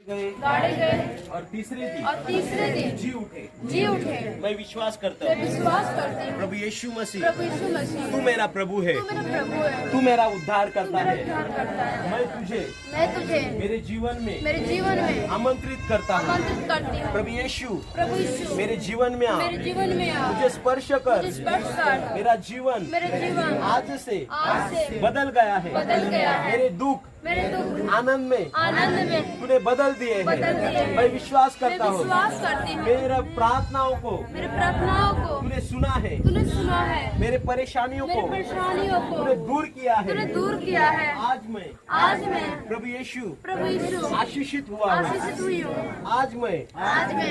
गाड़े गए और तीसरे दिन जी उठे। मैं विश्वास करता हूँ प्रभु यीशु मसीह तू मेरा प्रभु है, तू मेरा उद्धार करता है। मैं तुझे मेरे जीवन में आमंत्रित करता हूँ। प्रभु यीशु मेरे जीवन में आ, मुझे स्पर्श कर। मेरा जीवन आज से बदल गया है। मेरे दुख आनंद में तूने बदल दिए हैं। मैं विश्वास करता हूँ मेरे प्रार्थनाओं को तूने सुना है। मेरे परेशानियों को तूने दूर किया है। आज मैं प्रभु यीशु आशीषित हुआ हूँ। आज मैं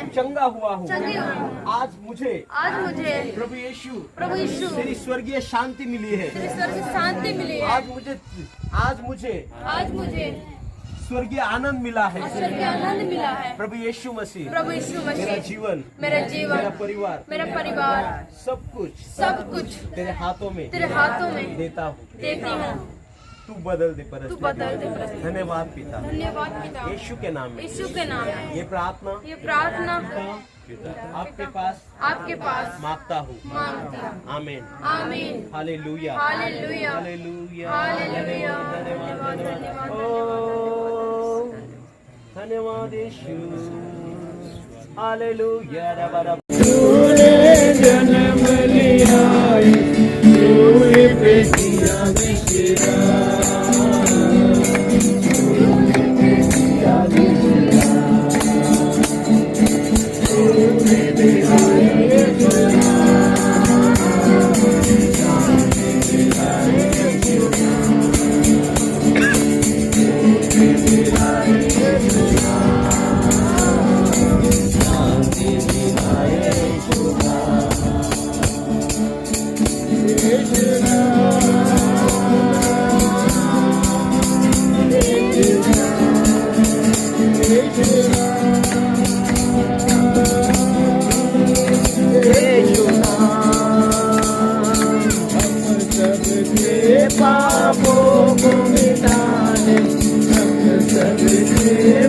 चंगा हुआ हूँ। आज मुझे प्रभु यीशु तेरी स्वर्गीय शांति मिली है। आज मुझे स्वर्गीय आनंद मिला है। प्रभु यीशु मसीह मेरा जीवन मेरा परिवार सब कुछ तेरे हाथों में देता हूँ। तू बदल दे परस्पर। धन्यवाद पिता यीशु के नाम में ये प्रार्थना आपके पास मांगता हूँ। आमीन। हालेलुया। धन्यवाद यीशु। हालेलुया। तूने जन्म लिया तूने बेटिया विश्रा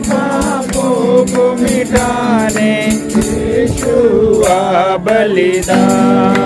पापों को मिटाने यीशुआ बलिदान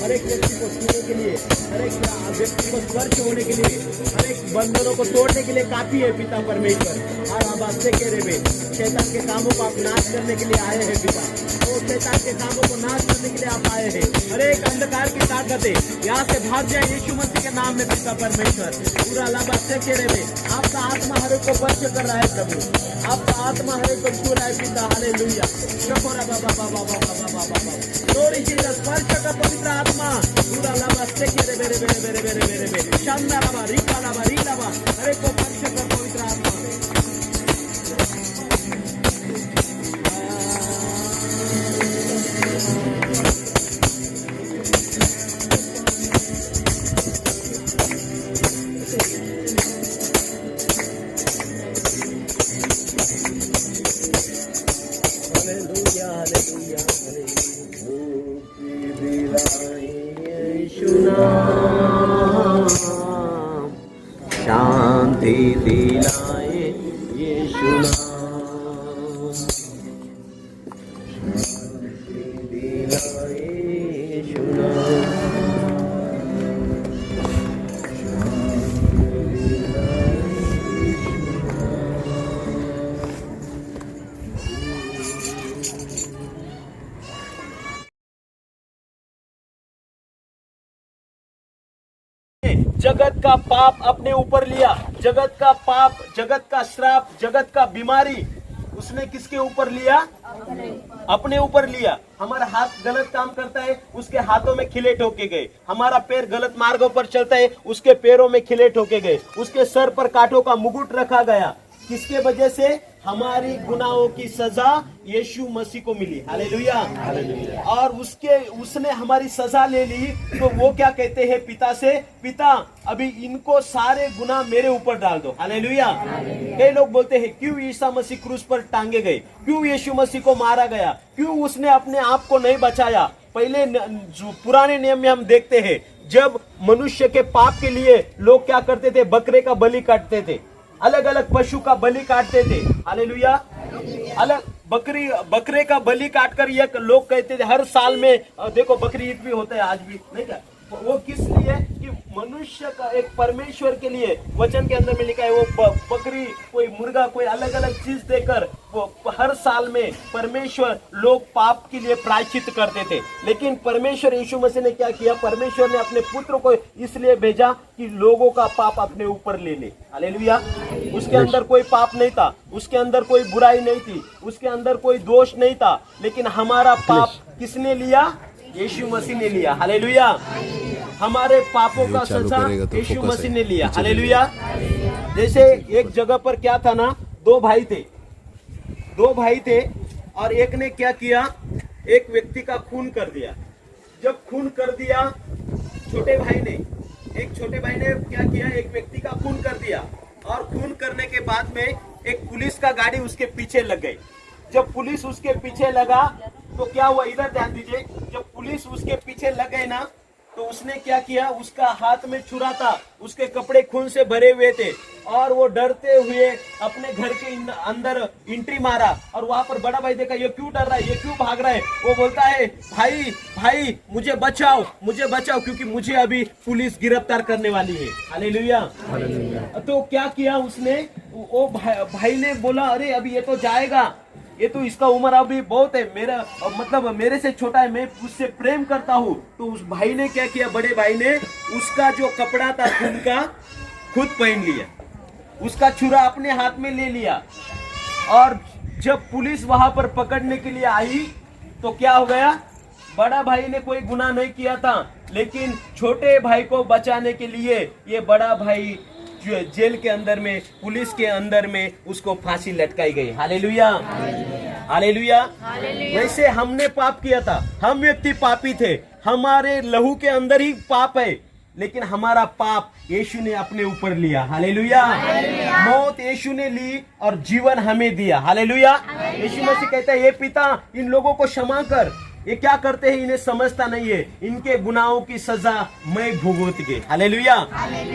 हर एक व्यक्ति को छूने के लिए, हर एक व्यक्ति को स्पर्श होने के लिए, हर एक बंधनों को तोड़ने के लिए काफी है पिता परमेश्वर। और अब आपसे कह रहे शैतान के कामों को आप नाश करने के लिए आए हैं पिता। तो शैतान के कामों को नाश करने के लिए आप आए हैं। हर एक अंधकार की ताकतें यहाँ से भाग जाए यीशु मसीह के नाम में पिता परमेश्वर। पूरा लाभ आपसे कह रहे आपका आत्मा हर एक को स्पर्श कर रहा है प्रभु, आपका आत्मा हर एक को छू रहा है पिता। हालेलुया। शकोरा बाबा बाबा बाबा बाबा बाबा स्पर्श का पवित्र रामा पूरा लावा सेके रे बेरे बेरे बेरे बेरे बेरे बेरे शांदा लावा रिका लावा री लावा अरे को परिशुद्ध पवित्र आत्मा शांति दिलाए यीशु नाम शांति दिलाए यीशु नाम जगत का पाप अपने ऊपर लिया, जगत का पाप, जगत का श्राप, जगत का बीमारी उसने किसके ऊपर लिया? अपने ऊपर लिया। हमारा हाथ गलत काम करता है, उसके हाथों में खिले ठोके गए। हमारा पैर गलत मार्गों पर चलता है, उसके पैरों में खिले ठोके गए। उसके सर पर कांटों का मुकुट रखा गया। किसके वजह से? हमारी गुनाहों की सजा यीशु मसीह को मिली। हालेलुया। और उसने हमारी सजा ले ली। तो वो क्या कहते हैं पिता से? पिता अभी इनको सारे गुनाह मेरे ऊपर डाल दो। हालेलुया। कई लोग बोलते हैं क्यों ईसा मसीह क्रूस पर टांगे गए, क्यों यीशु मसीह को मारा गया, क्यों उसने अपने आप को नहीं बचाया। पहले पुराने नियम में हम देखते हैं जब मनुष्य के पाप के लिए लोग क्या करते थे? बकरे का बलि काटते थे, अलग अलग पशु का बलि काटते थे। हालेलुया। अलग बकरे का बलि काटकर ये लोग कहते थे हर साल में, देखो बकरी ईद भी होता है आज भी, नहीं क्या? वो किस लिए? कि मनुष्य का एक परमेश्वर के लिए वचन के अंदर में लिखा है वो बकरी, कोई मुर्गा, कोई अलग अलग चीज देकर वो हर साल में परमेश्वर लोग पाप के लिए प्रायश्चित करते थे। लेकिन परमेश्वर यीशु मसीह ने क्या किया? परमेश्वर ने अपने पुत्र को इसलिए भेजा कि लोगों का पाप अपने ऊपर ले ले। हालेलुया। उसके अंदर कोई पाप नहीं था, उसके अंदर कोई बुराई नहीं थी, उसके अंदर कोई दोष नहीं था, लेकिन हमारा पाप किसने लिया? यीशु मसीह ने लिया। हालेलुया। हमारे पापों का सजा यीशु मसीह ने लिया। हालेलुया। जैसे एक जगह पर क्या था ना, दो भाई थे और एक ने क्या किया? एक व्यक्ति का खून कर दिया। जब खून कर दिया छोटे भाई ने क्या किया? एक व्यक्ति का खून कर दिया और खून करने के बाद में एक पुलिस का गाड़ी उसके पीछे लग गई। जब पुलिस उसके पीछे लगा तो क्या हुआ? इधर ध्यान दीजिए। जब पुलिस उसके पीछे लग गए ना तो उसने क्या किया? उसका हाथ में छुरा था, उसके कपड़े खून से भरे हुए थे और वो डरते हुए अपने घर के अंदर एंट्री मारा। और वहां पर बड़ा भाई देखा, ये क्यों डर रहा है, ये क्यों भाग रहा है? वो बोलता है भाई मुझे बचाओ, क्योंकि मुझे अभी पुलिस गिरफ्तार करने वाली है। हालेलुया। तो क्या किया उसने? वो भाई ने बोला अरे अभी ये तो जाएगा, ये तो इसका उम्र अभी बहुत है, मेरे से छोटा है, मैं उससे प्रेम करता हूँ। तो उस भाई ने क्या किया? बड़े भाई ने उसका जो कपड़ा था खून का खुद पहन लिया, उसका छुरा अपने हाथ में ले लिया। और जब पुलिस वहां पर पकड़ने के लिए आई तो क्या हो गया? बड़ा भाई ने कोई गुनाह नहीं किया था, लेकिन छोटे भाई को बचाने के लिए ये बड़ा भाई जेल के अंदर में, पुलिस के अंदर में उसको फांसी लटकाई गई। हालेलुया। हालेलुया। वैसे हमने पाप किया था, हम व्यक्ति पापी थे, हमारे लहू के अंदर ही पाप है, लेकिन हमारा पाप यीशु ने अपने ऊपर लिया। हालेलुया। मौत यीशु ने ली और जीवन हमें दिया। हालेलुया। यीशु मसीह कहता है ये पिता इन लोगों को क्षमा कर, ये क्या करते हैं इन्हें समझता नहीं है, इनके गुनाहों की सजा मैं भुगतूंगा। हालेलुया।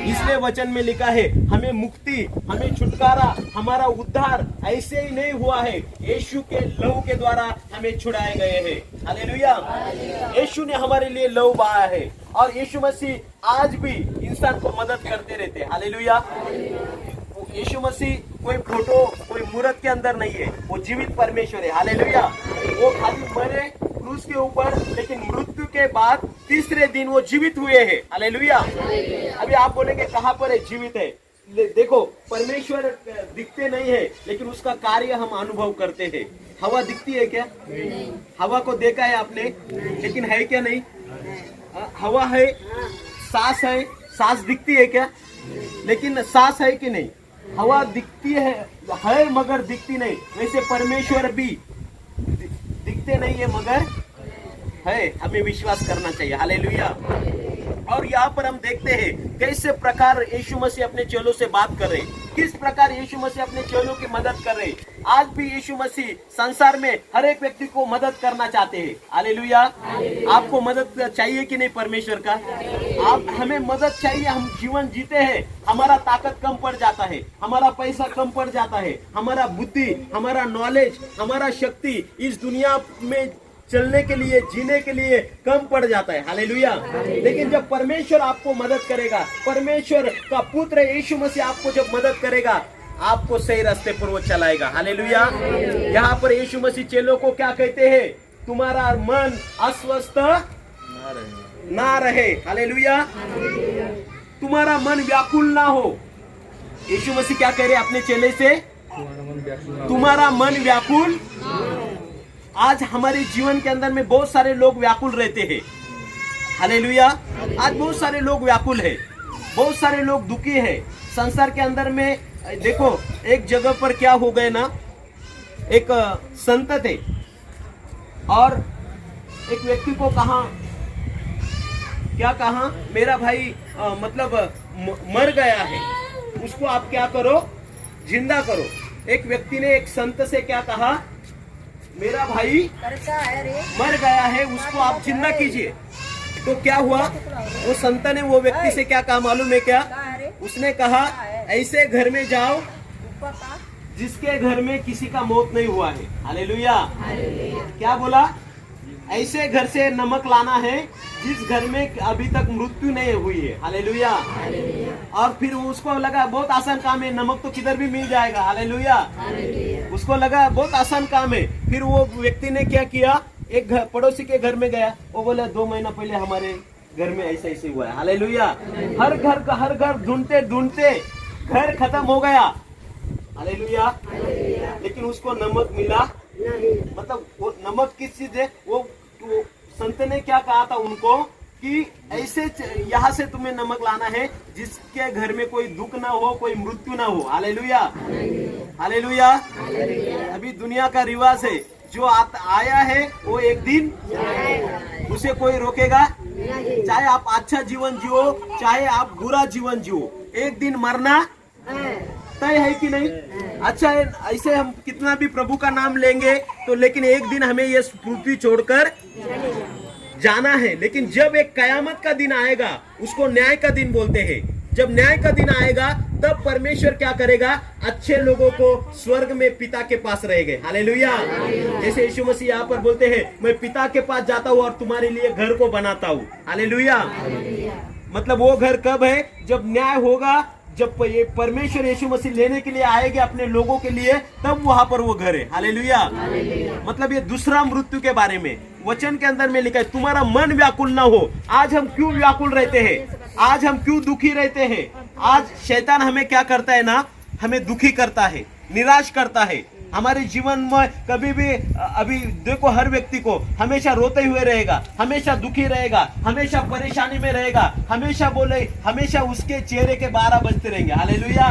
इसलिए वचन में लिखा है हमें मुक्ति, हमें छुटकारा, हमारा उद्धार ऐसे ही नहीं हुआ है, यीशु के लहू के द्वारा हमें छुड़ाए गए हैं। हालेलुया। यीशु ने हमारे लिए लहू बहाया है और यीशु मसीह आज भी इंसान को मदद करते रहते हैं। हालेलुया। यीशु मसीह कोई फोटो, कोई मूर्त के अंदर नहीं है, वो जीवित परमेश्वर है। हालेलुया। वो खाली मरे क्रूस के ऊपर, लेकिन मृत्यु के बाद तीसरे दिन वो जीवित हुए हैं। हालेलुया। अभी आप बोलेंगे कहां पर है जीवित है? देखो परमेश्वर दिखते नहीं है, लेकिन उसका कार्य हम अनुभव करते हैं। हवा दिखती है क्या? हवा को देखा है आपने, लेकिन है क्या? नहीं। हवा है, सांस है, सांस दिखती है क्या? लेकिन सांस है कि नहीं? हवा दिखती है मगर दिखती नहीं। वैसे परमेश्वर भी दिखते नहीं है मगर है। हमें विश्वास करना चाहिए। हालेलुया। और यहाँ पर हम देखते हैं कैसे प्रकार यीशु मसीह अपने चेलों से बात कर रहे, किस प्रकार यीशु मसीह अपने चेलों की मदद कर रहे। आज भी यीशु मसीह संसार में हर एक व्यक्ति को मदद करना चाहते हैं। हालेलुया। आपको मदद चाहिए कि नहीं परमेश्वर का? हमें मदद चाहिए। हम जीवन जीते हैं, हमारा ताकत कम पड़ जाता है, हमारा पैसा कम पड़ जाता है, हमारा बुद्धि, हमारा नॉलेज, हमारा शक्ति इस दुनिया में चलने के लिए, जीने के लिए कम पड़ जाता है। हालेलुया। लेकिन जब परमेश्वर आपको मदद करेगा, परमेश्वर का पुत्र यीशु मसीह आपको जब मदद करेगा, आपको सही रास्ते पर वो चलाएगा। हालेलुया। यहाँ पर यीशु मसीह चेलों को क्या कहते हैं? तुम्हारा मन अस्वस्थ ना रहे। हालेलुया। तुम्हारा मन व्याकुल ना हो। यीशु मसीह क्या कह रहे अपने चेले से? तुम्हारा मन व्याकुल। आज हमारे जीवन के अंदर में बहुत सारे लोग व्याकुल रहते हैं। हालेलुया। आज बहुत सारे लोग व्याकुल है, बहुत सारे लोग दुखी है। संसार के अंदर में देखो, एक जगह पर क्या हो गए ना, एक संत थे और एक व्यक्ति को कहा, क्या कहा? मेरा भाई मतलब मर गया है, उसको आप क्या करो? जिंदा करो। एक व्यक्ति ने एक संत से क्या कहा? मेरा भाई मर गया है, उसको आप जिंदा कीजिए। तो क्या हुआ? वो संत ने वो व्यक्ति से क्या कहा मालूम है क्या? उसने कहा, ऐसे घर में जाओ जिसके घर में किसी का मौत नहीं हुआ है। हालेलुया। क्या बोला? ऐसे घर से नमक लाना है जिस घर में अभी तक मृत्यु नहीं हुई है। हालेलुया। और फिर उसको लगा बहुत आसान काम है, नमक तो किधर भी मिल जाएगा। हालेलुया। उसको लगा बहुत आसान काम है। फिर वो व्यक्ति ने क्या किया? एक पड़ोसी के घर में गया। वो बोला 2 महीना पहले हमारे घर में ऐसे ऐसे हुआ है। हालेलुया। हर घर ढूंढते ढूंढते घर खत्म हो गया। हालेलुया। लेकिन उसको नमक मिला मतलब वो नमक किस चीज है? वो संत ने क्या कहा था उनको कि ऐसे यहाँ से तुम्हें नमक लाना है जिसके घर में कोई दुख ना हो, कोई मृत्यु ना हो। हालेलुया। हालेलुया। अभी दुनिया का रिवाज है, जो आया है वो एक दिन उसे कोई रोकेगा। चाहे आप अच्छा जीवन जियो, चाहे आप बुरा जीवन जियो, एक दिन मरना तय है कि नहीं? अच्छा है, ऐसे हम कितना भी प्रभु का नाम लेंगे तो लेकिन एक दिन हमें ये पृथ्वी छोड़कर जाना है। लेकिन जब एक कयामत का दिन आएगा, उसको न्याय का दिन बोलते हैं। जब न्याय का दिन आएगा तब परमेश्वर क्या करेगा? अच्छे लोगों को स्वर्ग में पिता के पास रहेंगे। हालेलुया। जैसे यीशु मसीह यहाँ पर बोलते हैं, मैं पिता के पास जाता हूँ और तुम्हारे लिए घर को बनाता हूँ। हालेलुया। मतलब वो घर कब है? जब न्याय होगा, जब ये परमेश्वर यीशु मसीह लेने के लिए आएंगे अपने लोगों के लिए, तब वहां पर वो घर है। हालेलुया। मतलब ये दूसरा मृत्यु के बारे में वचन के अंदर में लिखा है, तुम्हारा मन व्याकुल ना हो। आज हम क्यों व्याकुल रहते हैं? आज हम क्यों दुखी रहते हैं? आज शैतान हमें क्या करता है ना, हमें दुखी करता है, निराश करता है। हमारे जीवन में कभी भी अभी देखो, हर व्यक्ति को हमेशा रोते हुए रहेगा, हमेशा दुखी रहेगा, हमेशा परेशानी में रहेगा, हमेशा उसके चेहरे के 12 बजते रहेंगे। हालेलुया।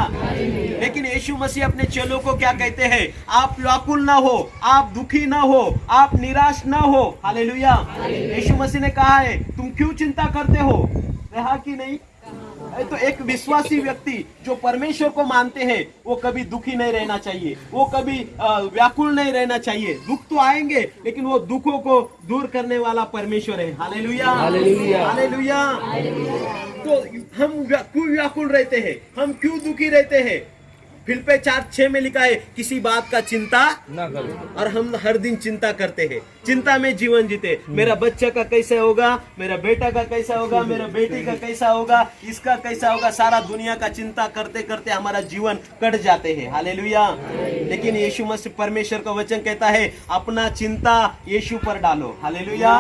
लेकिन यीशु मसीह अपने चेलों को क्या कहते हैं? आप व्याकुल ना हो, आप दुखी ना हो, आप निराश ना हो। हालेलुया। यीशु मसीह ने कहा है, तुम क्यों चिंता करते हो? रहा कि नहीं? तो एक विश्वासी व्यक्ति जो परमेश्वर को मानते हैं, वो कभी दुखी नहीं रहना चाहिए, वो कभी व्याकुल नहीं रहना चाहिए। दुख तो आएंगे, लेकिन वो दुखों को दूर करने वाला परमेश्वर है। हालेलुया। हालेलुया। हालेलुया। तो हम क्यों व्याकुल रहते हैं? हम क्यों दुखी रहते हैं? फिलिप्पी 4:6 में लिखा है, किसी बात का चिंता ना करो। और हम हर दिन चिंता करते हैं, चिंता में जीवन जीते। मेरा बच्चा का कैसा होगा, मेरा बेटा का कैसा होगा, मेरा बेटी का कैसा होगा, इसका कैसा होगा, सारा दुनिया का चिंता करते करते हमारा जीवन कट जाते हैं। हालेलुया। लेकिन यीशु मसीह परमेश्वर का वचन कहता है, अपना चिंता यीशु पर डालो। हालेलुया।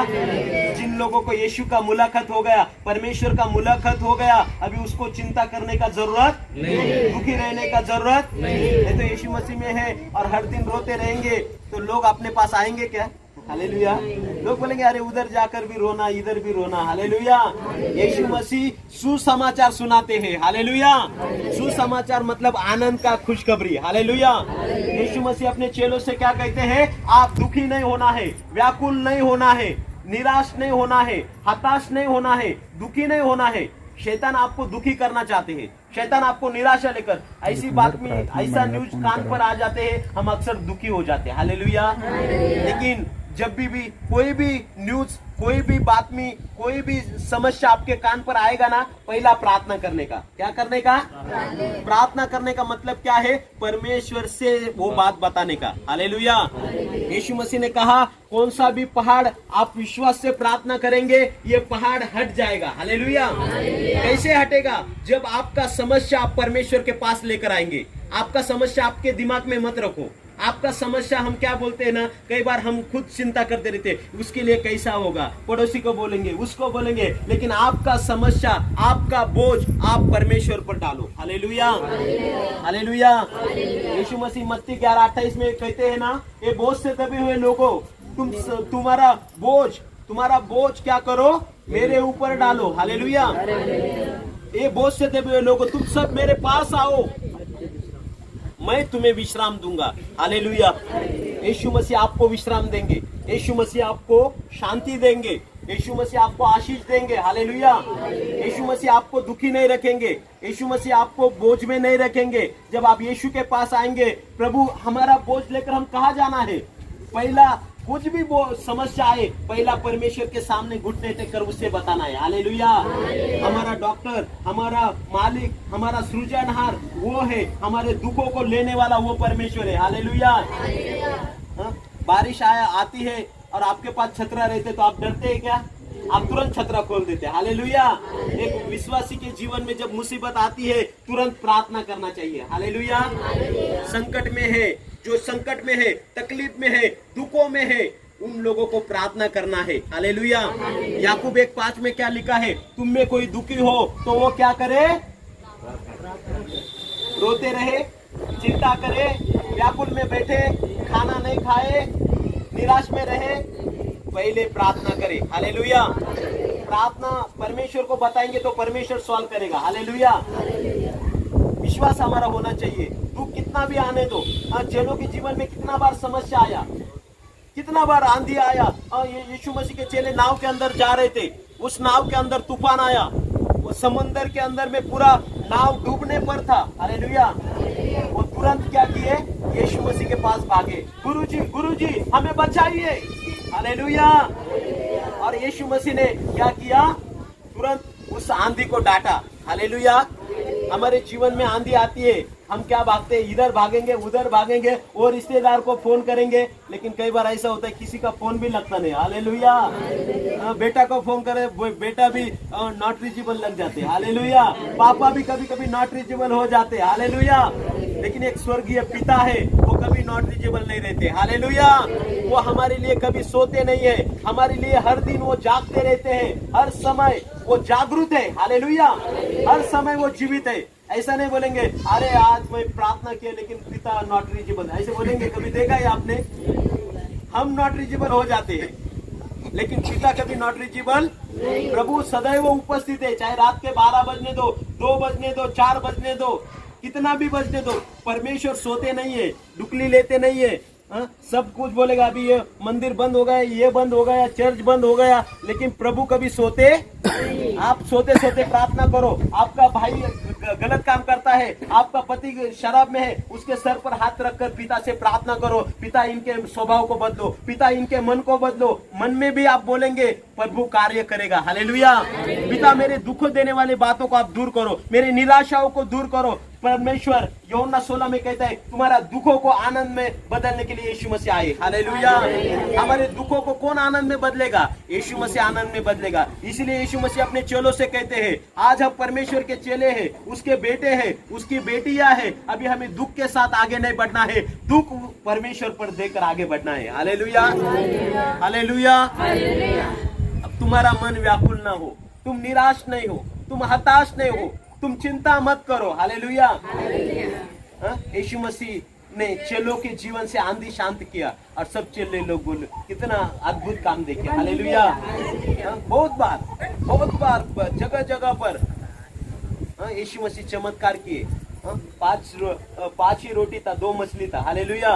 जिन लोगों को यीशु का मुलाकात हो गया, परमेश्वर का मुलाकात हो गया, अभी उसको चिंता करने का जरूरत नहीं, दुखी रहने का जरूरत नहीं। तो यीशु मसीह में है और हर दिन रोते रहेंगे तो लोग अपने पास आएंगे क्या? हालेलुया। लोग बोलेंगे अरे उधर जाकर भी रोना, इधर भी रोना। हालेलुया। यीशु मसीह सुसमाचार सुनाते हैं। हालेलुया। सुसमाचार मतलब आनंद का खुशखबरी। हालेलुया। यीशु मसीह अपने चेलों से क्या कहते हैं? आप दुखी नहीं होना है, व्याकुल नहीं होना है, निराश नहीं होना है, हताश नहीं होना है, दुखी नहीं होना है। शैतान आपको दुखी करना चाहते हैं, शैतान आपको निराशा लेकर, ऐसी बात में ऐसा न्यूज कान पर आ जाते हैं, हम अक्सर दुखी हो जाते हैं। हालेलुया। लेकिन जब भी कोई भी न्यूज, कोई भी बात में, कोई भी समस्या आपके कान पर आएगा ना, पहला प्रार्थना करने का। क्या करने का? प्रार्थना करने का मतलब क्या है? परमेश्वर से वो बात बताने का। हालेलुया। यीशु मसीह ने कहा कौन सा भी पहाड़ आप विश्वास से प्रार्थना करेंगे, ये पहाड़ हट जाएगा। हालेलुया। कैसे हटेगा? जब आपका समस्या आप परमेश्वर के पास लेकर आएंगे। आपका समस्या आपके दिमाग में मत रखो। आपका समस्या, हम क्या बोलते हैं ना, कई बार हम खुद चिंता करते रहते हैं, उसके लिए कैसा होगा, पड़ोसी को बोलेंगे, उसको बोलेंगे, लेकिन आपका समस्या, आपका बोझ आप परमेश्वर पर डालो। हालेलुया। हालेलुया। यीशु मसीह मत्ती 11:28 में कहते हैं ना, ये बोझ से दबे हुए लोगों, तुम्हारा बोझ क्या करो? मेरे ऊपर डालो। हालेलुया। ये बोझ से दबे हुए लोगों, तुम सब मेरे पास आओ, मैं तुम्हें विश्राम दूंगा। हालेलुया। यीशु मसीह आपको विश्राम देंगे, यीशु मसीह आपको शांति देंगे, यीशु मसीह आपको आशीष देंगे। हालेलुया। यीशु मसीह आपको दुखी नहीं रखेंगे, यीशु मसीह आपको बोझ में नहीं रखेंगे। जब आप यीशु के पास आएंगे, प्रभु हमारा बोझ लेकर हम कहाँ जाना है? पहला कुछ भी वो समस्या आए, पहला परमेश्वर के सामने घुटने टेक कर उससे बताना है। हालेलुया। हमारा डॉक्टर, हमारा मालिक, हमारा सृजनहार वो है, हमारे दुखों को लेने वाला वो परमेश्वर है। हालेलुया। बारिश आती है और आपके पास छतरा रहते तो आप डरते हैं क्या? आप तुरंत छतरा खोल देते हैं। हालेलुया। एक विश्वासी के जीवन में जब मुसीबत आती है, तुरंत प्रार्थना करना चाहिए। हालेलुया। संकट में है, जो संकट में है, तकलीफ में है, दुखों में है, उन लोगों को प्रार्थना करना है। हालेलुया। याकूब 1:5 में क्या लिखा है? तुम में कोई दुखी हो तो वो क्या करे? रोते रहे, चिंता करे, व्याकुल में बैठे, खाना नहीं खाए, निराश में रहे, पहले प्रार्थना करे। हालेलुया। प्रार्थना परमेश्वर को बताएंगे तो परमेश्वर सॉल्व करेगा। हालेलुया। विश्वास हमारा होना चाहिए। दुख कितना भी आने दो। चेलों के जीवन में कितना बार समस्या आया, कितना बार आंधी आया। यीशु मसीह के चेले नाव के अंदर जा रहे थे, उस नाव के अंदर तूफान आया, वो समंदर के अंदर में पूरा नाव डूबने पर था। हालेलुया। वो तुरंत क्या किए? यीशु मसीह के पास भागे, गुरुजी हमें बचाइए। हालेलुया। और यीशु मसीह ने क्या किया? तुरंत उस आंधी को डांटा। हालेलुया। हमारे जीवन में आंधी आती है, हम क्या भागते हैं? इधर भागेंगे, उधर भागेंगे, और रिश्तेदार को फोन करेंगे, लेकिन कई बार ऐसा होता है किसी का फोन भी लगता नहीं। हालेलुया। बेटा को फोन करे, बेटा भी नॉट रीचेबल लग जाते हैं। हालेलुया। पापा भी कभी कभी नॉट रीचेबल हो जाते हैं। हालेलुया। लेकिन एक स्वर्गीय पिता है, वो कभी नॉट रीचेबल नहीं रहते। हालेलुया। वो हमारे लिए कभी सोते नहीं है, हमारे लिए हर दिन वो जागते रहते हैं, हर समय वो जागरूक है। हालेलुया। हर समय वो जीवित है। ऐसा नहीं बोलेंगे अरे आज मैं प्रार्थना किया लेकिन पिता नॉट रीचेबल, ऐसे बोलेंगे? कभी देखा है आपने? हम नॉट रीचेबल हो जाते हैं, लेकिन पिता कभी नॉट रीचेबल। प्रभु सदैव उपस्थित है, चाहे रात के 12 बजने दो, 2 बजने दो, 4 बजने दो, कितना भी बजने दो। परमेश्वर सोते नहीं है, डुकली लेते नहीं है। सब कुछ बोलेगा अभी ये मंदिर बंद हो गया, ये बंद हो गया, चर्च बंद हो गया, लेकिन प्रभु कभी सोते। आप सोते सोते प्रार्थना करो। आपका भाई गलत काम करता है, आपका पति शराब में है, उसके सर पर हाथ रखकर पिता से प्रार्थना करो, पिता इनके स्वभाव को बदलो, पिता इनके मन को बदलो। मन में भी आप बोलेंगे, प्रभु कार्य करेगा। हालेलुया। पिता मेरे दुख देने वाली बातों को आप दूर करो, मेरी निराशाओं को दूर करो। परमेश्वर यूहन्ना 16 में कहता है तुम्हारा दुखों को आनंद में बदलने के लिए यीशु मसीह आए। हालेलुया। हमारे दुखों को कौन आनंद में बदलेगा? यीशु मसीह आनंद में बदलेगा। इसलिए यीशु मसीह अपने चेलों से कहते हैं, आज हम परमेश्वर के चेले हैं, उसके बेटे हैं, उसकी बेटियां हैं। अभी हमें दुख के साथ आगे नहीं बढ़ना है, दुख परमेश्वर पर देकर आगे बढ़ना है। हालेलुया। हालेलुया। अब तुम्हारा मन व्याकुल ना हो, तुम निराश नहीं हो, तुम हताश नहीं हो, तुम चिंता मत करो। हालेलुया। यीशु मसीह ने चेलों के जीवन से आंधी शांत किया और सब चेले लोग बोले कितना अद्भुत काम देखे। हालेलुया। बहुत बार जगह जगह पर यीशु मसीह चमत्कार किए। 5 ही रोटी था, 2 मछली था। हालेलुया।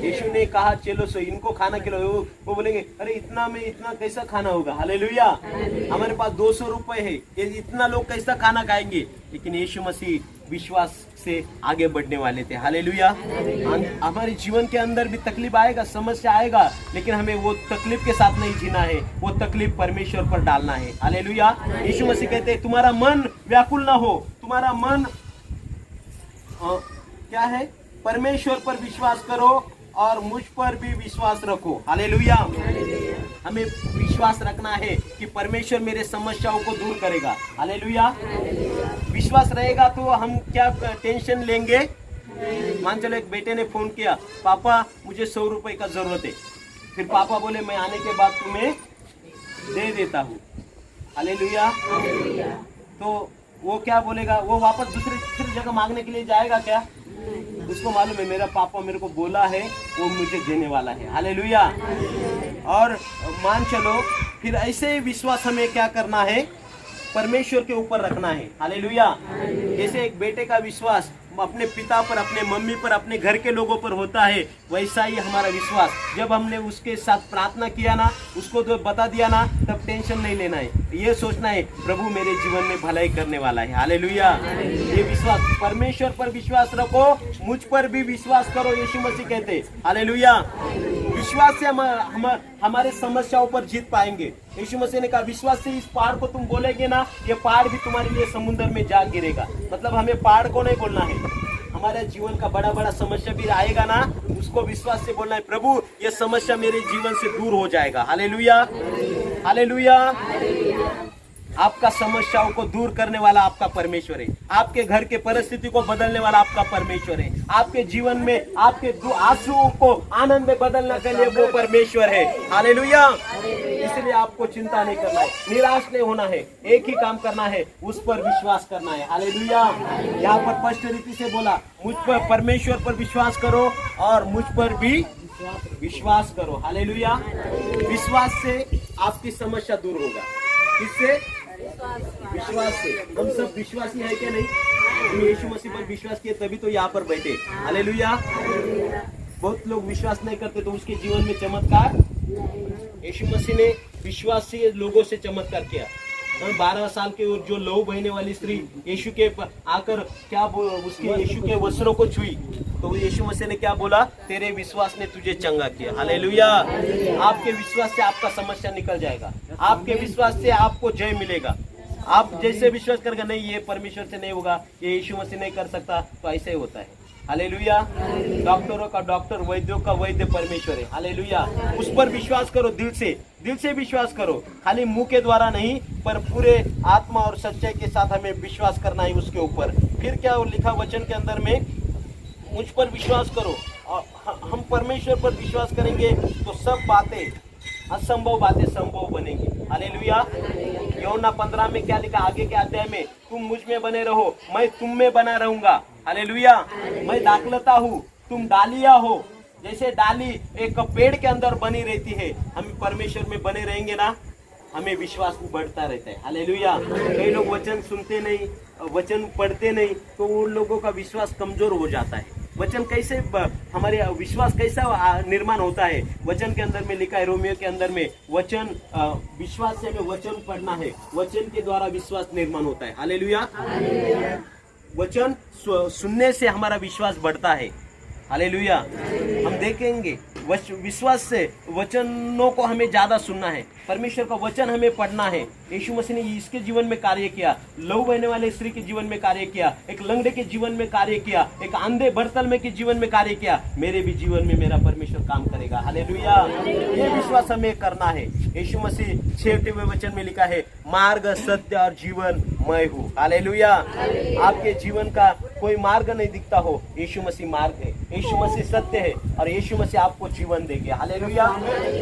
यीशु ने कहा चलो सो इनको खाना खिलाओ। वो बोलेंगे अरे इतना में इतना कैसा खाना होगा। हालेलुया। हमारे पास 200 रुपए है, ये इतना लोग कैसा खाना खाएंगे। लेकिन यीशु मसीह विश्वास से आगे बढ़ने वाले थे। हालेलुया। हमारे जीवन के अंदर भी तकलीफ आएगा, समस्या आएगा, लेकिन हमें वो तकलीफ के साथ नहीं जीना है, वो तकलीफ परमेश्वर पर डालना है। हालेलुया। यीशु मसीह कहते हैं तुम्हारा मन व्याकुल ना हो, तुम्हारा मन क्या है, परमेश्वर पर विश्वास करो और मुझ पर भी विश्वास रखो। हालेलुया। हमें विश्वास रखना है कि परमेश्वर मेरे समस्याओं को दूर करेगा। हालेलुया। विश्वास रहेगा तो हम क्या टेंशन लेंगे। मान चलो एक बेटे ने फोन किया, पापा मुझे 100 रुपए का जरूरत है। फिर पापा बोले मैं आने के बाद तुम्हें दे देता हूँ। हालेलुया। तो वो क्या बोलेगा, वो वापस दूसरी जगह मांगने के लिए जाएगा क्या? उसको मालूम है मेरा पापा मेरे को बोला है, वो मुझे देने वाला है। हालेलुया। और मान चलो फिर ऐसे ही विश्वास हमें क्या करना है, परमेश्वर के ऊपर रखना है। हालेलुया। जैसे एक बेटे का विश्वास अपने पिता पर, अपने मम्मी पर, अपने घर के लोगों पर होता है, वैसा ही हमारा विश्वास जब हमने उसके साथ प्रार्थना किया ना, उसको तो बता दिया ना, तब टेंशन नहीं लेना है। ये सोचना है प्रभु मेरे जीवन में भलाई करने वाला है। हालेलुया। ये विश्वास, परमेश्वर पर विश्वास रखो, मुझ पर भी विश्वास करो, यीशु मसीह कहते। हालेलुया। विश्वास से हम हमारे समस्याओं पर जीत पाएंगे। यीशु मसीह ने कहा विश्वास से इस पहाड़ को तुम बोलेगे ना, ये पहाड़ भी तुम्हारे लिए समुद्र में जा गिरेगा। मतलब हमें पहाड़ को नहीं बोलना है, हमारे जीवन का बड़ा बड़ा समस्या भी आएगा ना, उसको विश्वास से बोलना है प्रभु ये समस्या मेरे जीवन से दूर हो जाएगा। हालेलुया। हालेलुया। आपका समस्याओं को दूर करने वाला आपका परमेश्वर है। आपके घर के परिस्थिति को बदलने वाला आपका परमेश्वर है। आपके जीवन में आपके आंसुओं को आनंद में बदलने के लिए वो परमेश्वर है। हालेलुया। इसलिए आपको चिंता नहीं करना है, निराश नहीं होना है, एक ही काम करना है, उस पर विश्वास करना है। हालेलुया। यहाँ पर स्पष्ट रीति से बोला मुझ पर, परमेश्वर पर विश्वास करो और मुझ पर भी विश्वास करो। हालेलुया। विश्वास से आपकी समस्या दूर होगा। किससे? विश्वास से। हम सब विश्वासी है क्या नहीं? तुम यीशु मसीह पर विश्वास किए तभी तो यहाँ पर बैठे। हालेलुया। बहुत लोग विश्वास नहीं करते तो उसके जीवन में चमत्कार, यीशु मसीह ने विश्वासी लोगों से चमत्कार किया। 12 साल की और जो लहू बहने वाली स्त्री यीशु के आकर क्या उसके यीशु के वस्त्रों को छुई, तो यीशु मसीह ने क्या बोला, तेरे विश्वास ने तुझे चंगा किया। हालेलुया। आपके विश्वास से आपका समस्या निकल जाएगा, आपके विश्वास से आपको जय मिलेगा। आप जैसे विश्वास करेंगे नहीं ये परमेश्वर से नहीं होगा, ये यीशु मसीह नहीं कर सकता, तो ऐसे ही होता है। हालेलुया। डॉक्टरों का डॉक्टर, वैद्यों का वैद्य परमेश्वर है। हालेलुया। उस पर विश्वास करो, दिल से विश्वास करो, खाली मुंह के द्वारा नहीं, पर पूरे आत्मा और सच्चाई के साथ हमें विश्वास करना है उसके ऊपर। फिर क्या लिखा वचन के अंदर में, मुझ पर विश्वास करो और हम परमेश्वर पर विश्वास करेंगे तो सब बातें, असंभव बातें संभव बनेंगी। हालेलुया। यूहन्ना 15 में क्या लिखा, आगे के अध्याय में, तुम मुझ में बने रहो मैं तुम में बना रहूंगा। हालेलुया। मैं दाखलता हूँ, तुम डालियां हो। जैसे डाली एक पेड़ के अंदर बनी रहती है, हम परमेश्वर में बने रहेंगे ना, हमें विश्वास बढ़ता रहता है। हालेलुया। कई लोग वचन सुनते नहीं, वचन पढ़ते नहीं, तो उन लोगों का विश्वास कमजोर हो जाता है। वचन कैसे, हमारे विश्वास कैसा निर्माण होता है? वचन के अंदर में लिखा है, रोमियो के अंदर में, वचन विश्वास से हमें वचन पढ़ना है, वचन के द्वारा विश्वास निर्माण होता है। हालेलुया। वचन सुनने से हमारा विश्वास बढ़ता है। हालेलुया। हम देखेंगे विश्वास से वचनों को हमें ज्यादा सुनना है, परमेश्वर का वचन हमें पढ़ना है। यीशु मसीह ने इसके जीवन में कार्य किया, लहू बहने वाले स्त्री के जीवन में कार्य किया, एक लंगड़े के जीवन में कार्य किया, एक अंधे बर्तलमे के जीवन में कार्य किया। मेरे भी जीवन में मेरा परमेश्वर काम करेगा। हालेलुया। ये विश्वास हमें करना है। यीशु मसीह 6वें वचन में लिखा है, मार्ग, सत्य और जीवन मैं हूँ। हालेलुया। आपके जीवन का कोई मार्ग नहीं दिखता हो, यीशु मसीह मार्ग है, यीशु मसीह सत्य है और यीशु मसीह आपको जीवन देंगे। हालेलुया।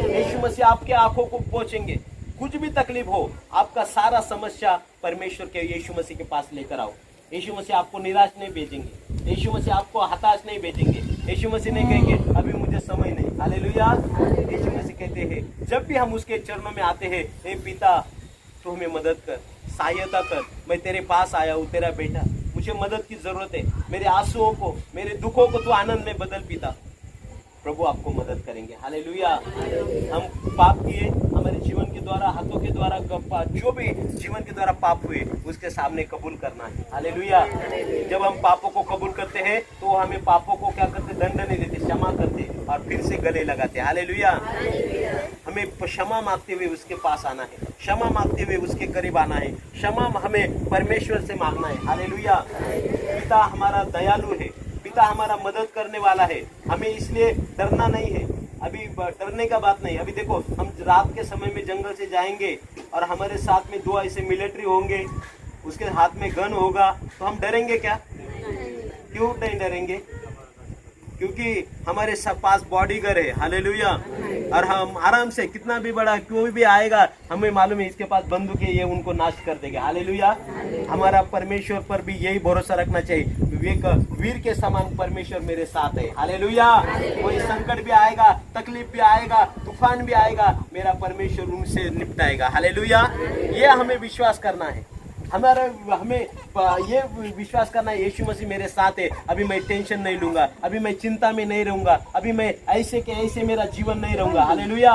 यीशु मसीह आपके आंखों को पहुंचेंगे। कुछ भी तकलीफ हो, आपका सारा समस्या परमेश्वर के यीशु मसीह के पास लेकर आओ, यीशु मसीह आपको निराश नहीं भेजेंगे, यीशु मसीह आपको हताश नहीं भेजेंगे, यीशु मसीह नहीं कहेंगे अभी मुझे समय नहीं। हालेलुया। यीशु मसीह कहते हैं जब भी हम उसके चरणों में आते हैं, हे पिता तू हमें मदद कर, सहायता कर, मैं तेरे पास आया हूँ, तेरा बेटा, मुझे मदद की जरूरत है, मेरे आंसुओं को, मेरे दुखों को तू आनंद में बदल पिता। प्रभु आपको मदद करेंगे। हालेलुया। हम पाप किए, हमारे जीवन के द्वारा, हाथों के द्वारा, जो भी जीवन के द्वारा पाप हुए उसके सामने कबूल करना है। हालेलुया। जब हम पापों को कबूल करते हैं तो हमें पापों को क्या करते, दंड नहीं देते, क्षमा करते और फिर से गले लगाते। हालेलुया। हमें क्षमा मांगते हुए उसके पास आना है, क्षमा मांगते हुए उसके करीब आना है, क्षमा हमें परमेश्वर से मांगना है। हालेलुया। पिता हमारा दयालु है, पिता हमारा मदद करने वाला है, हमें इसलिए डरना नहीं है। अभी डरने का बात नहीं। अभी देखो हम रात के समय में जंगल से जाएंगे और हमारे साथ में 2 ऐसे मिलिट्री होंगे, उसके हाथ में गन होगा, तो हम डरेंगे क्या? क्यों नहीं डरेंगे? क्योंकि हमारे पास बॉडीगार्ड है। हालेलुया। और हम आराम से, कितना भी बड़ा कोई भी आएगा, हमें मालूम है इसके पास बंदूक है, ये उनको नाश कर देगा। हालेलुया। हमारा परमेश्वर पर भी यही भरोसा रखना चाहिए, वीर के समान परमेश्वर मेरे साथ है। हालेलुया। कोई संकट भी आएगा, तकलीफ भी आएगा, तूफान भी आएगा, मेरा परमेश्वर उनसे निपटाएगा। हालेलुया। ये हमें विश्वास करना है, हमें ये विश्वास करना है, यीशु मसीह मेरे साथ है, अभी मैं टेंशन नहीं लूंगा, अभी मैं चिंता में नहीं रहूंगा, अभी मैं ऐसे के ऐसे मेरा जीवन नहीं रहूंगा। हालेलुया।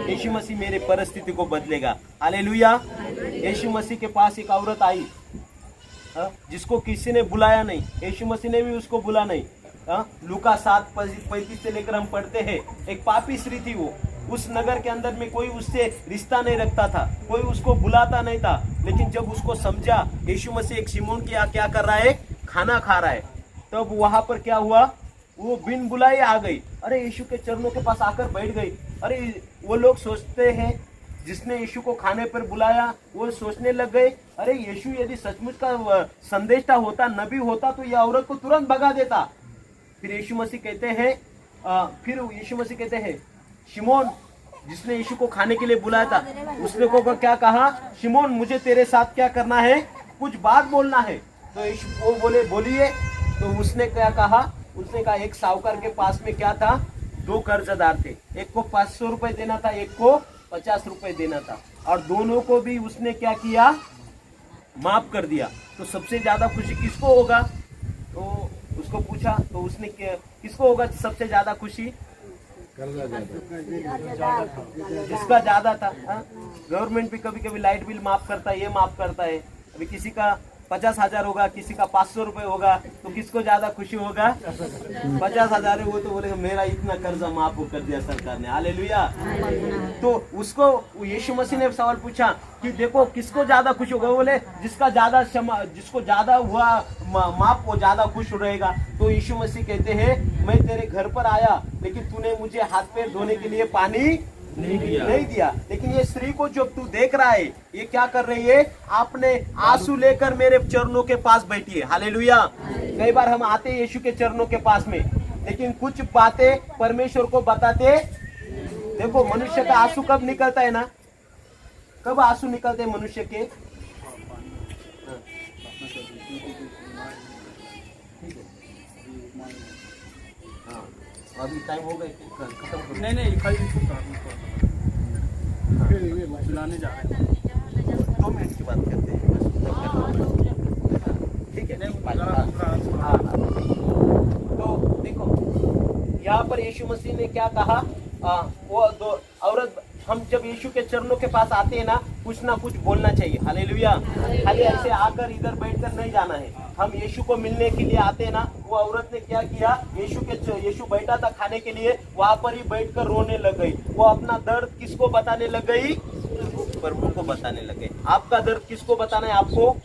यीशु मसीह मेरे परिस्थिति को बदलेगा। हालेलुया। यीशु मसीह के पास एक औरत आई, जिसको किसी ने बुलाया नहीं, यीशु मसीह ने भी उसको बुला नहीं। लूका 7:35 से लेकर हम पढ़ते हैं, एक पापी स्त्री थी वो, उस नगर के अंदर में कोई उससे रिश्ता नहीं रखता था, कोई उसको बुलाता नहीं था, लेकिन जब उसको समझा यीशु मसीह एक शिमोन क्या कर रहा है, खाना खा रहा है, तब वहां पर क्या हुआ, वो बिन बुलाए आ गई। अरे यीशु के चरणों के पास आकर बैठ गई। अरे वो लोग सोचते हैं जिसने यीशु को खाने पर बुलाया, वो सोचने लग गए, अरे यीशु यदि सचमुच का संदेशता होता, नबी होता, तो यह औरत को तुरंत भगा देता। फिर यीशु मसीह कहते हैं शिमोन, जिसने यीशु को खाने के लिए बुलाया था, उसने को क्या कहा, शिमोन मुझे तेरे साथ क्या करना है, कुछ बात बोलना है। तो यीशु वो बोले बोलिए। तो उसने क्या कहा, उसने कहा एक साहूकार के पास में क्या था, 2 कर्जदार थे, एक को 500 रुपए देना था, एक को 50 रुपए देना था, और दोनों को भी उसने क्या किया, माफ कर दिया। तो सबसे ज्यादा खुशी किसको होगा? तो उसको पूछा, तो उसने किसको होगा सबसे ज्यादा खुशी? जिसका ज्यादा था। गवर्नमेंट भी कभी कभी लाइट बिल माफ करता है, ये माफ करता है। अभी किसी का 50,000 होगा, किसी का 500 रुपए होगा, तो किसको ज्यादा खुशी होगा? 50,000 है, वो तो बोलेगा मेरा इतना कर्जा माफ कर दिया सरकार ने। हालेलुया। तो उसको यीशु मसीह ने सवाल पूछा कि देखो किसको ज्यादा खुश होगा? बोले जिसको ज्यादा हुआ माफ, वो ज्यादा खुश रहेगा। तो यीशु मसीह कहते हैं मैं तेरे घर पर आया, लेकिन तूने मुझे हाथ पैर धोने के लिए पानी नहीं दिया। लेकिन ये स्त्री को जो तू देख रहा है, ये क्या कर रही है, आपने आंसू लेकर मेरे चरणों के पास बैठी है। हालेलुया। कई बार हम आते हैं यीशु के चरणों के पास में, लेकिन कुछ बातें परमेश्वर को बताते। देखो मनुष्य का आंसू कब निकलता है ना, कब आंसू निकलते हैं मनुष्य के? अभी टाइम हो गया, खत्म। नहीं बुलाने जा रहे हैं, 2 मिनट की बात करते हैं, ठीक है। तो देखो यहाँ पर यीशु मसीह ने क्या कहा, वो 2 औरत, हम जब यीशु के चरणों के पास आते हैं ना, कुछ ना कुछ बोलना चाहिए। हालेलुया। खाली ऐसे आकर इधर बैठकर नहीं जाना है। हम यीशु को मिलने के लिए आते हैं ना, वो औरत ने क्या किया, यीशु बैठा था खाने के लिए, वहां पर ही बैठकर रोने लग गई। वो अपना दर्द किसको बताने लग गई? प्रभु को बताने लग गई। आपका दर्द किसको बताना है? आपको।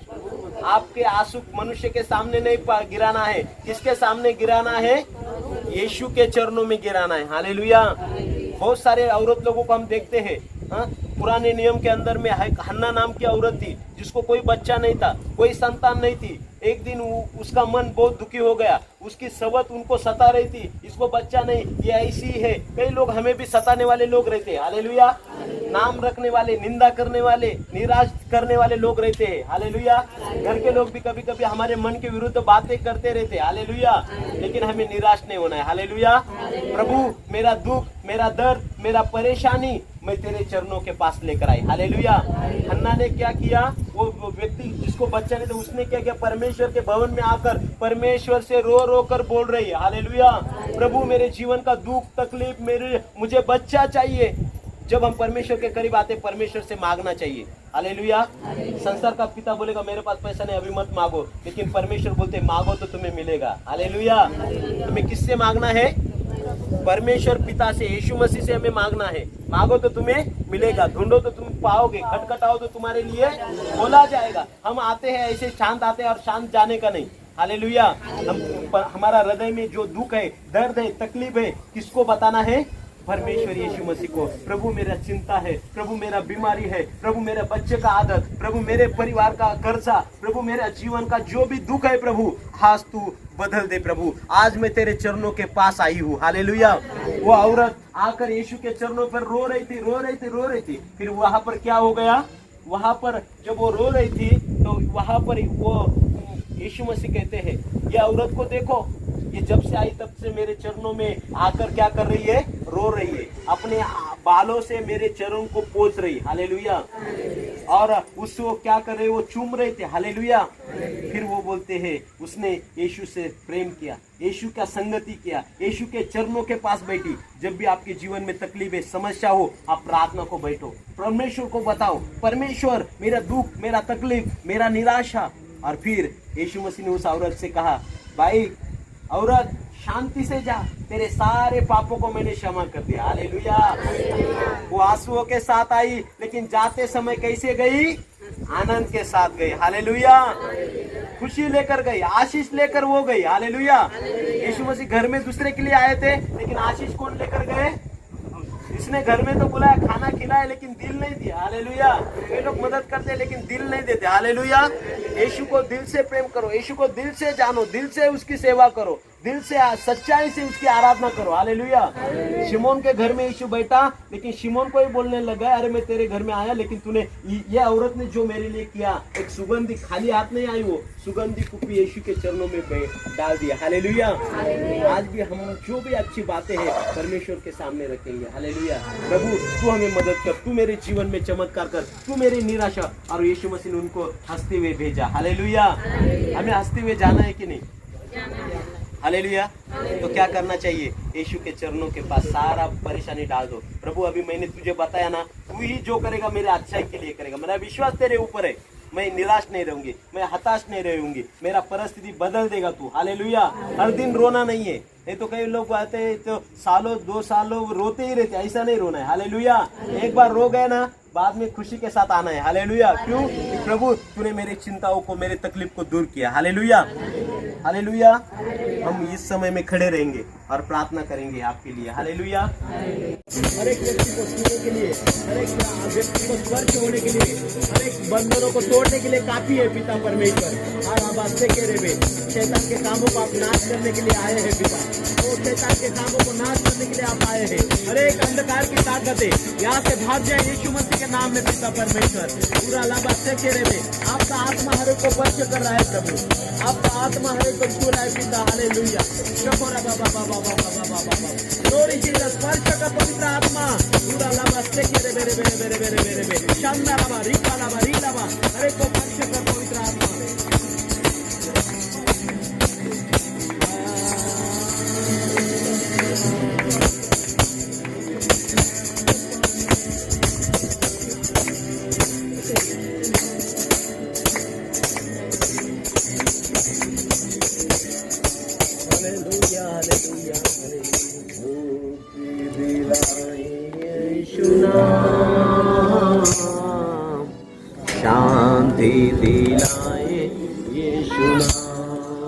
आपके आंसू मनुष्य के सामने नहीं गिराना है, किसके सामने गिराना है? यीशु के चरणों में गिराना है। हालेलुया। बहुत सारे औरत लोगों को हम देखते हैं, पुराने नियम के अंदर में हन्ना नाम की औरत थी, जिसको कोई बच्चा नहीं था, कोई संतान नहीं थी, एक दिन उसका मन बहुत दुखी हो गया, उसकी सवत उनको सता रही थी, इसको बच्चा नहीं, ये ऐसी है। कई लोग हमें भी सताने वाले लोग रहते हैं, हालेलुया। नाम रखने वाले, निंदा करने वाले, निराश करने वाले लोग रहते हैं, हालेलुया। घर के लोग भी कभी कभी हमारे मन के विरुद्ध बातें करते रहते हैं, हालेलुया। लेकिन हमें निराश नहीं होना है, हालेलुया। प्रभु मेरा दुख, मेरा दर्द, मेरा परेशानी मैं तेरे चरणों के पास लेकर आई, हालेलुया। हन्ना ने क्या किया, वो व्यक्ति जिसको बच्चा नहीं था उसने क्या किया, परमेश्वर के भवन में आकर परमेश्वर से रो रो कर बोल रही है, हालेलुया। प्रभु मेरे जीवन का दुख तकलीफ, मुझे बच्चा चाहिए। जब हम परमेश्वर के करीब आते, परमेश्वर से मांगना चाहिए, हालेलुया। संसार का पिता बोलेगा मेरे पास पैसा नहीं, अभी मत मांगो, लेकिन परमेश्वर बोलते मांगो तो तुम्हें मिलेगा, हालेलुया। तुम्हें किससे मांगना है? परमेश्वर पिता से, यीशु मसीह से हमें मांगना है। मांगो तो तुम्हें मिलेगा, ढूंढो तो तुम पाओगे, खटखटाओ तो तुम्हारे लिए खोला जाएगा। हम आते हैं ऐसे शांत आते हैं और शांत जाने का नहीं, हालेलुया। हमारा हृदय में जो दुख है, दर्द है, तकलीफ है, किसको बताना है? परमेश्वर यीशु मसीह को। प्रभु मेरा चिंता है, प्रभु मेरा बीमारी है, प्रभु मेरे बच्चे का आदत, प्रभु मेरे परिवार का कर्जा, प्रभु मेरा जीवन का जो भी दुख है प्रभु, आज तू बदल दे प्रभु। आज मैं तेरे चरणों के पास आई हूँ, हालेलुया। वो औरत आकर यीशु के चरणों पर रो रही थी, रो रही थी, रो रही थी। फिर वहां पर क्या हो गया, वहां पर जब वो रो रही थी तो वहां पर वो यीशु मसीह कहते हैं, ये औरत को देखो, ये जब से आई तब से मेरे चरणों में आकर क्या कर रही है? रो रही है, अपने बालों से मेरे चरण को पोंछ रही, हालेलुया। और उसको क्या कर रहे, वो चूम रहे थे, हालेलुया। फिर वो बोलते हैं उसने यीशु से प्रेम किया, यीशु का संगति किया, यीशु के चरणों के पास बैठी। जब भी आपके जीवन में तकलीफ है, समस्या हो, आप प्रार्थना को बैठो, परमेश्वर को बताओ, परमेश्वर मेरा दुख, मेरा तकलीफ, मेरा निराशा। और फिर यीशु मसीह ने उस औरत से कहा, भाई औरत शांति से जा, तेरे सारे पापों को मैंने क्षमा कर दिया, हालेलुया। वो आंसुओं के साथ आई, लेकिन जाते समय कैसे गई? आनंद के साथ गई, हालेलुया। खुशी लेकर गई, आशीष लेकर वो गई, हालेलुया। यीशु मसीह घर में दूसरे के लिए आए थे, लेकिन आशीष कौन लेकर गए? इसने घर में तो बुलाया, खाना खिलाया, लेकिन दिल नहीं दिया, हालेलुया। ये लोग मदद करते लेकिन दिल नहीं देते, हालेलुया। यीशु को दिल से प्रेम करो, यीशु को दिल से जानो, दिल से उसकी सेवा करो, दिल से सच्चाई से उसकी आराधना करो, हालेलुया। शिमोन के घर में यीशु बैठा, लेकिन शिमोन को ही बोलने लगा, अरे मैं तेरे घर में आया, लेकिन तूने, ये औरत ने जो मेरे लिए किया, एक सुगंधी, खाली हाथ नहीं आई, वो सुगंधी कुप्पी यीशु के चरणों में डाल दिया, हालेलुया। आज भी हम जो भी अच्छी बातें हैं परमेश्वर के सामने रखेंगे, हालेलुया। प्रभु तू हमें मदद कर, तू मेरे जीवन में चमत्कार कर, तू मेरी निराशा। और यीशु मसीह ने उनको हंसते हुए भेजा, हालेलुया। हमें हंसते हुए जाना है कि नहीं? हालेलुया। तो क्या करना चाहिए? यीशु के चरणों के पास सारा परेशानी डाल दो। प्रभु अभी मैंने तुझे बताया ना, तू ही जो करेगा मेरे अच्छाई के लिए करेगा, मेरा विश्वास तेरे ऊपर है। मैं निराश नहीं रहूंगी, मैं हताश नहीं रहूंगी, मेरा परिस्थिति बदल देगा तू, हालेलुया। हर दिन रोना नहीं है, ये तो कई लोग आते हैं तो सालों 2 सालों रोते ही रहते, ऐसा नहीं रोना है, हालेलुया। एक बार रो गए ना, बाद में खुशी के साथ आना है, हालेलुया। क्यों? प्रभु तूने मेरी चिंताओं को, मेरे तकलीफ को दूर किया, हालेलुया, हालेलुया। हम इस समय में खड़े रहेंगे और प्रार्थना करेंगे आपके लिए, हालेलुया। हर एक व्यक्ति को छूने के लिए, हर एक व्यक्ति को स्पर्श होने के लिए, हर एक बंधनों को तोड़ने के लिए काफी है पिता परमेश्वर। और आवाज से कह रहे, शैतान के कामों को आप नाश करने के लिए आए हैं पिता, तो शैतान के कामों को नाश करने के लिए आप आए हैं। हर एक अंधकार की ताकत है, यहाँ से भाग जाए यीशु मसीह के नाम में पिता परमेश्वर। पूरा लाभा से कह रहे, आपका आत्मा हर एक को स्पर्श कर रहा है प्रभु, आपका आत्मा हर एक को छू रहा है पिता, हालेलुया। स्पर्श का पवित्र आत्मा पूरा लाभा से कह रहे, बेरे बेरे बेरे बेरे बेरे बेरे शानदार लाभा, रीका लाभा, री लाभा, हर एक को स्पर्श कर पवित्र आत्मा। शांति दिलाए यीशु नाम।